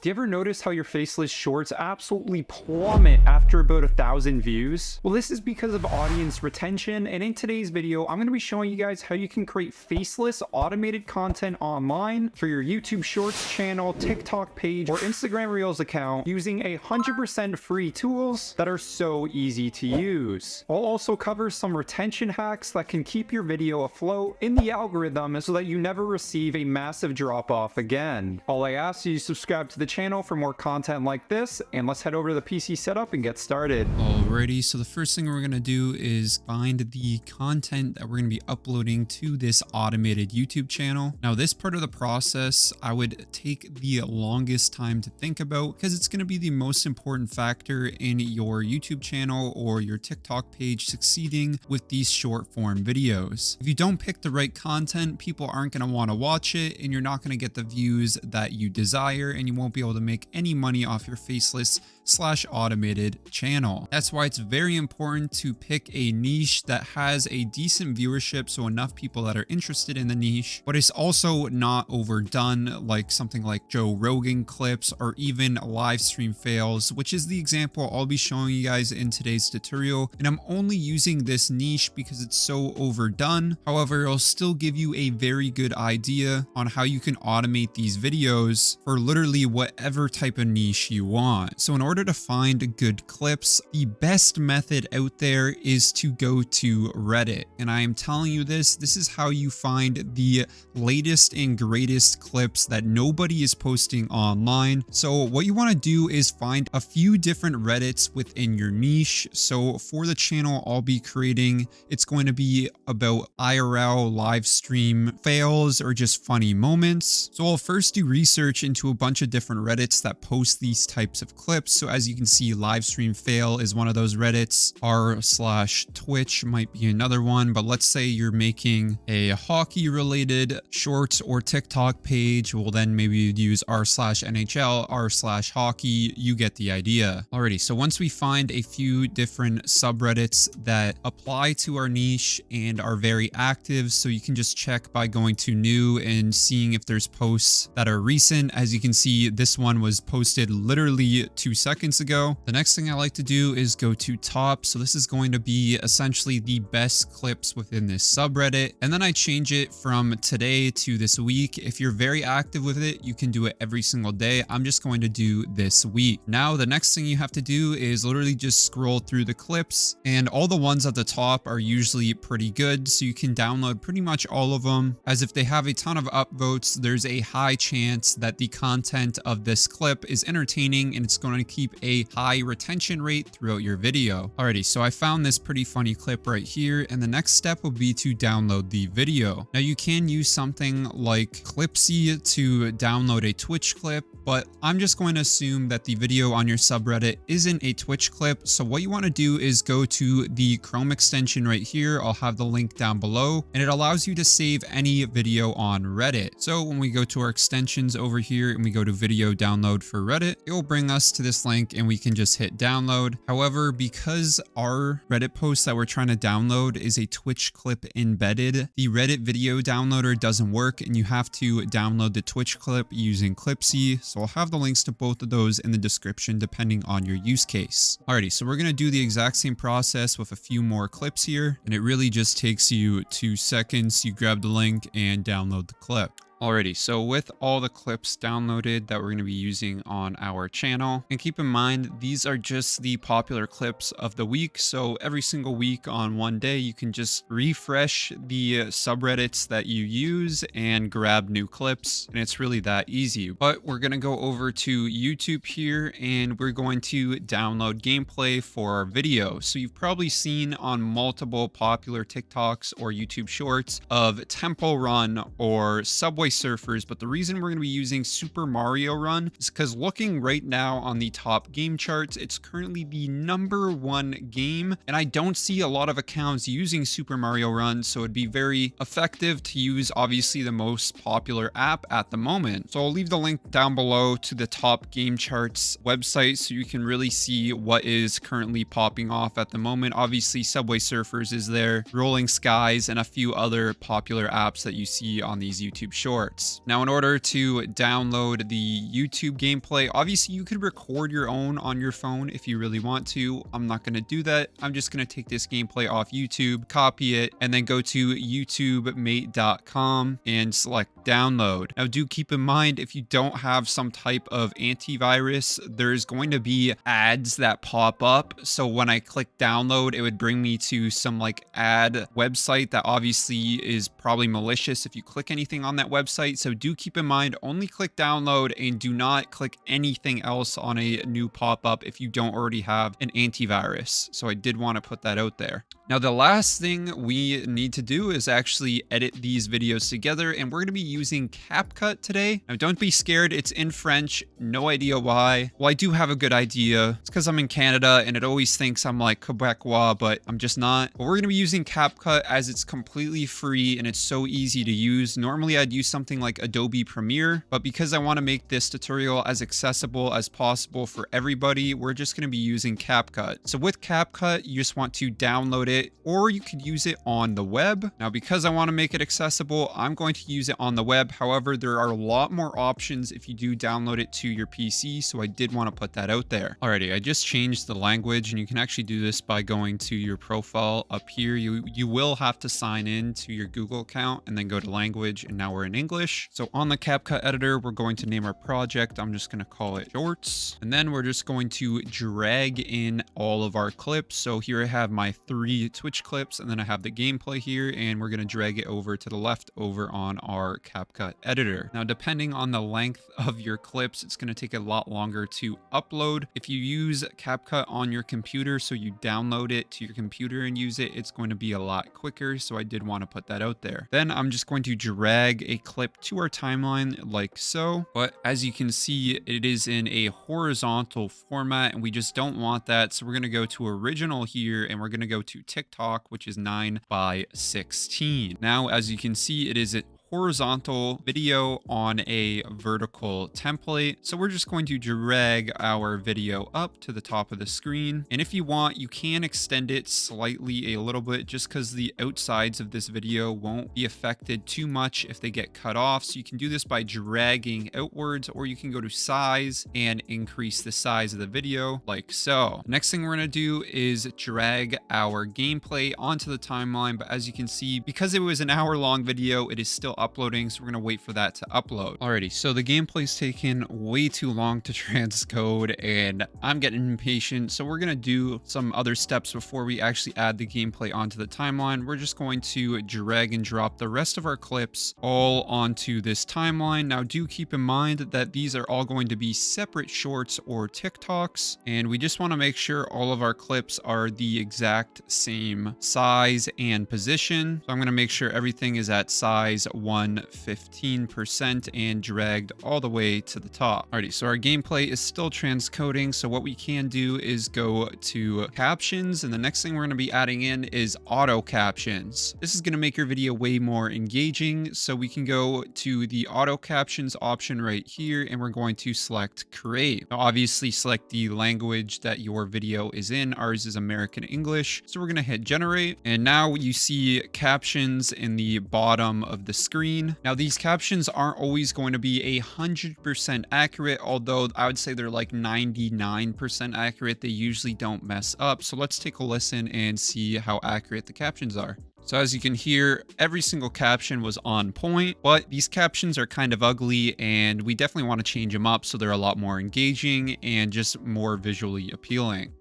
Do you ever notice how your faceless shorts absolutely plummet after about 1,000 views? Well, this is because of audience retention, and in today's video, I'm going to be showing you guys how you can create faceless automated content online for your YouTube Shorts channel, TikTok page, or Instagram Reels account using 100% free tools that are so easy to use. I'll also cover some retention hacks that can keep your video afloat in the algorithm so that you never receive a massive drop off again. All I ask is you subscribe to the channel for more content like this, and let's head over to the PC setup and get started. Alrighty, so the first thing we're going to do is find the content that we're going to be uploading to this automated YouTube channel. Now, this part of the process I would take the longest time to think about because it's going to be the most important factor in your YouTube channel or your TikTok page succeeding with these short form videos. If you don't pick the right content, people aren't going to want to watch it, and you're not going to get the views that you desire, and you won't be able to make any money off your faceless / automated channel. That's why it's very important to pick a niche that has a decent viewership, so enough people that are interested in the niche, but it's also not overdone like something like Joe Rogan clips or even live stream fails, which is the example I'll be showing you guys in today's tutorial. And I'm only using this niche because it's so overdone. However, it'll still give you a very good idea on how you can automate these videos for literally whatever type of niche you want. So in order to find good clips, the best method out there is to go to Reddit. And I am telling you this is how you find the latest and greatest clips that nobody is posting online. So what you want to do is find a few different Reddits within your niche. So for the channel I'll be creating, it's going to be about IRL live stream fails or just funny moments. So I'll first do research into a bunch of different Reddits that post these types of clips. So as you can see, live stream fail is one of those Reddits. r/Twitch might be another one, but let's say you're making a hockey related short or TikTok page. Well, then maybe you'd use r/NHL, r/hockey. You get the idea. Alrighty, so once we find a few different subreddits that apply to our niche and are very active, so you can just check by going to new and seeing if there's posts that are recent. As you can see, this one was posted literally 2 seconds ago. The next thing I like to do is go to top. So this is going to be essentially the best clips within this subreddit. And then I change it from today to this week. If you're very active with it, you can do it every single day. I'm just going to do this week. Now, the next thing you have to do is literally just scroll through the clips, and all the ones at the top are usually pretty good. So you can download pretty much all of them, as if they have a ton of upvotes, there's a high chance that the content of this clip is entertaining and it's going to keep a high retention rate throughout your video. Alrighty, so I found this pretty funny clip right here, and the next step will be to download the video. Now you can use something like Clipsy to download a Twitch clip, but I'm just going to assume that the video on your subreddit isn't a Twitch clip. So what you want to do is go to the Chrome extension right here. I'll have the link down below, and it allows you to save any video on Reddit. So when we go to our extensions over here and we go to video download for Reddit, it will bring us to this link and we can just hit download. However, because our Reddit post that we're trying to download is a Twitch clip embedded, the Reddit video downloader doesn't work, and you have to download the Twitch clip using Clipsy. So I'll have the links to both of those in the description depending on your use case. Alrighty, so we're going to do the exact same process with a few more clips here, and it really just takes you 2 seconds. You grab the link and download the clip. Alrighty, so with all the clips downloaded that we're going to be using on our channel, and keep in mind, these are just the popular clips of the week. So every single week on one day, you can just refresh the subreddits that you use and grab new clips. And it's really that easy. But we're going to go over to YouTube here, and we're going to download gameplay for our video. So you've probably seen on multiple popular TikToks or YouTube shorts of Temple Run or Subway Surfers, but the reason we're going to be using Super Mario Run is because looking right now on the top game charts, it's currently the #1 game, and I don't see a lot of accounts using Super Mario Run, so it'd be very effective to use obviously the most popular app at the moment. So I'll leave the link down below to the top game charts website so you can really see what is currently popping off at the moment. Obviously Subway Surfers is there, Rolling Skies, and a few other popular apps that you see on these YouTube shorts. shorts. Now, in order to download the YouTube gameplay, obviously you could record your own on your phone if you really want to. I'm not going to do that. I'm just going to take this gameplay off YouTube, copy it, and then go to youtubemate.com and select download. Now, do keep in mind, if you don't have some type of antivirus, there's going to be ads that pop up. So when I click download, it would bring me to some like ad website that obviously is probably malicious if you click anything on that website. So do keep in mind, only click download and do not click anything else on a new pop-up if you don't already have an antivirus. So I did want to put that out there. Now, the last thing we need to do is actually edit these videos together, and we're going to be using CapCut today. Now, don't be scared. It's in French. No idea why. Well, I do have a good idea. It's because I'm in Canada, and it always thinks I'm like Quebecois, but I'm just not. But we're going to be using CapCut as it's completely free, and it's so easy to use. Normally, I'd use something like Adobe Premiere, but because I want to make this tutorial as accessible as possible for everybody, we're just going to be using CapCut. So with CapCut, you just want to download it, or you could use it on the web. Now, because I want to make it accessible, I'm going to use it on the web. However, there are a lot more options if you do download it to your PC, so I did want to put that out there. Alrighty, I just changed the language, and you can actually do this by going to your profile up here. You will have to sign in to your Google account and then go to language, and now we're in English. So on the CapCut editor, we're going to name our project. I'm just going to call it Shorts, and then we're just going to drag in all of our clips. So here I have my 3 Twitch clips, and then I have the gameplay here, and we're going to drag it over to the left over on our CapCut editor. Now, depending on the length of your clips, it's going to take a lot longer to upload. If you use CapCut on your computer, so you download it to your computer and use it, it's going to be a lot quicker. So I did want to put that out there. Then I'm just going to drag a clip to our timeline like so. But as you can see, it is in a horizontal format, and we just don't want that. So we're going to go to original here, and we're going to go to TikTok, which is 9:16. Now, as you can see, it is a horizontal video on a vertical template. So we're just going to drag our video up to the top of the screen. And if you want, you can extend it slightly a little bit, just because the outsides of this video won't be affected too much if they get cut off. So you can do this by dragging outwards, or you can go to size and increase the size of the video like so. Next thing we're going to do is drag our gameplay onto the timeline. But as you can see, because it was an hour-long video, it is still uploading, so we're gonna wait for that to upload. Alrighty, so the gameplay's taken way too long to transcode, and I'm getting impatient, so we're gonna do some other steps before we actually add the gameplay onto the timeline. We're just going to drag and drop the rest of our clips all onto this timeline. Now, do keep in mind that these are all going to be separate shorts or TikToks, and we just want to make sure all of our clips are the exact same size and position. So I'm going to make sure everything is at size 115% and dragged all the way to the top. Alrighty, so our gameplay is still transcoding. So what we can do is go to captions, and the next thing we're going to be adding in is auto captions. This is going to make your video way more engaging. So we can go to the auto captions option right here, and we're going to select create. Now, obviously select the language that your video is in. Ours is American English. So we're going to hit generate, and now you see captions in the bottom of the screen. Now, these captions aren't always going to be 100% accurate, although I would say they're like 99% accurate. They usually don't mess up. So let's take a listen and see how accurate the captions are. So as you can hear, every single caption was on point, but these captions are kind of ugly, and we definitely want to change them up so they're a lot more engaging and just more visually appealing.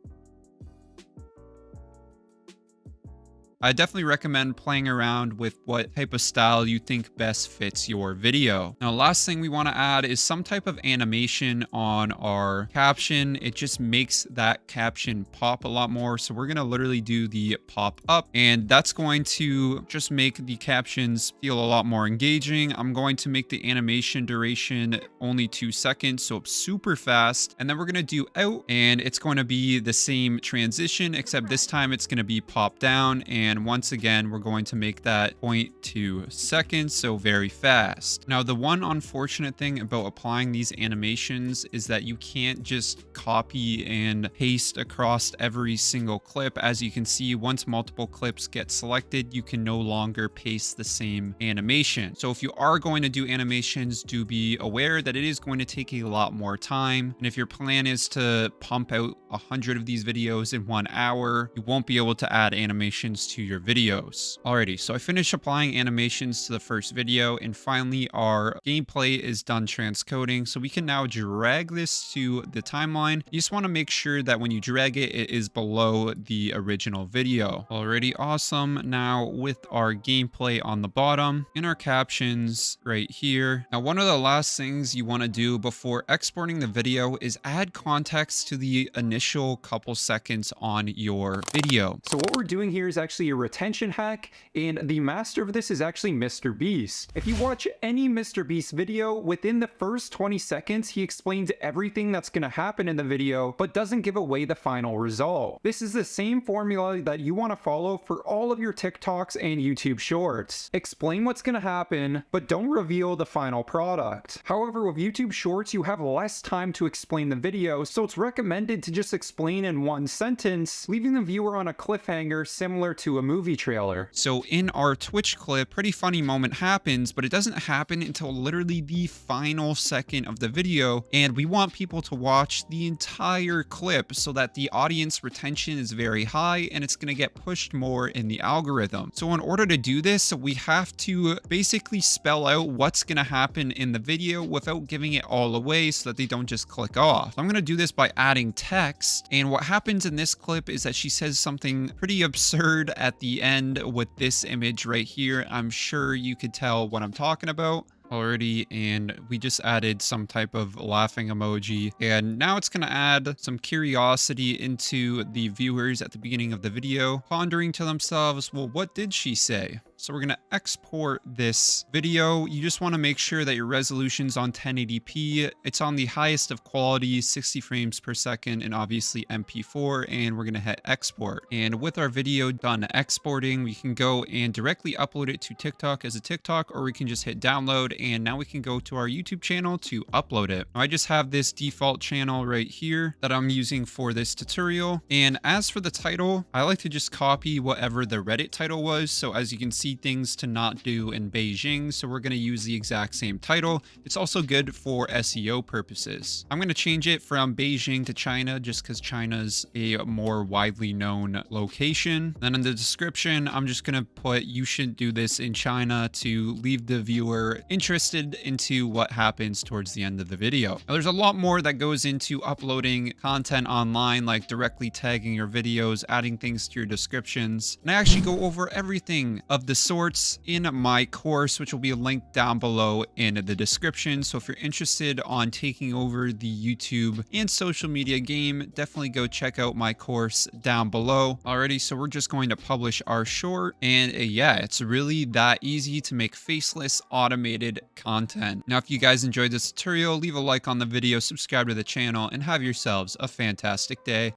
I definitely recommend playing around with what type of style you think best fits your video. Now, last thing we want to add is some type of animation on our caption. It just makes that caption pop a lot more. So we're going to literally do the pop up, and that's going to just make the captions feel a lot more engaging. I'm going to make the animation duration only 2 seconds, so it's super fast. And then we're going to do out, and it's going to be the same transition, except this time it's going to be pop down, and And once again, we're going to make that 0.2 seconds, so very fast. Now, the one unfortunate thing about applying these animations is that you can't just copy and paste across every single clip. As you can see, once multiple clips get selected, you can no longer paste the same animation. So if you are going to do animations, do be aware that it is going to take a lot more time. And if your plan is to pump out 100 of these videos in 1 hour, you won't be able to add animations to your videos. Alrighty, so I finished applying animations to the first video, and finally our gameplay is done transcoding. So we can now drag this to the timeline. You just want to make sure that when you drag it, it is below the original video. Already awesome. Now with our gameplay on the bottom and our captions right here. Now, one of the last things you want to do before exporting the video is add context to the initial couple seconds on your video. So what we're doing here is actually a retention hack, and the master of this is actually Mr. Beast. If you watch any Mr. Beast video, within the first 20 seconds, he explains everything that's going to happen in the video, but doesn't give away the final result. This is the same formula that you want to follow for all of your TikToks and YouTube shorts. Explain what's going to happen, but don't reveal the final product. However, with YouTube shorts, you have less time to explain the video, so it's recommended to just explain in one sentence, leaving the viewer on a cliffhanger similar to a movie trailer. So in our Twitch clip, pretty funny moment happens, but it doesn't happen until literally the final second of the video, and we want people to watch the entire clip so that the audience retention is very high and it's going to get pushed more in the algorithm. So in order to do this, we have to basically spell out what's going to happen in the video without giving it all away so that they don't just click off. I'm going to do this by adding text, and what happens in this clip is that she says something pretty absurd at the end with this image right here. I'm sure you could tell what I'm talking about already, and we just added some type of laughing emoji, and now it's going to add some curiosity into the viewers at the beginning of the video, pondering to themselves, well, what did she say? So we're going to export this video. You just want to make sure that your resolution's on 1080p. It's on the highest of quality, 60 frames per second, and obviously MP4, and we're going to hit export. And with our video done exporting, we can go and directly upload it to TikTok as a TikTok, or we can just hit download, and now we can go to our YouTube channel to upload it. Now, I just have this default channel right here that I'm using for this tutorial. And as for the title, I like to just copy whatever the Reddit title was. So as you can see, things to not do in Beijing, so we're going to use the exact same title. It's also good for SEO purposes. I'm going to change it from Beijing to China just because China's a more widely known location. Then in the description, I'm just going to put you shouldn't do this in China to leave the viewer interested into what happens towards the end of the video. Now, there's a lot more that goes into uploading content online, like directly tagging your videos, adding things to your descriptions, and I actually go over everything of the sorts in my course, which will be linked down below in the description. So if you're interested on taking over the YouTube and social media game, definitely go check out my course down below. Alrighty, so we're just going to publish our short, and yeah, it's really that easy to make faceless automated content. Now, if you guys enjoyed this tutorial, leave a like on the video, subscribe to the channel, and have yourselves a fantastic day.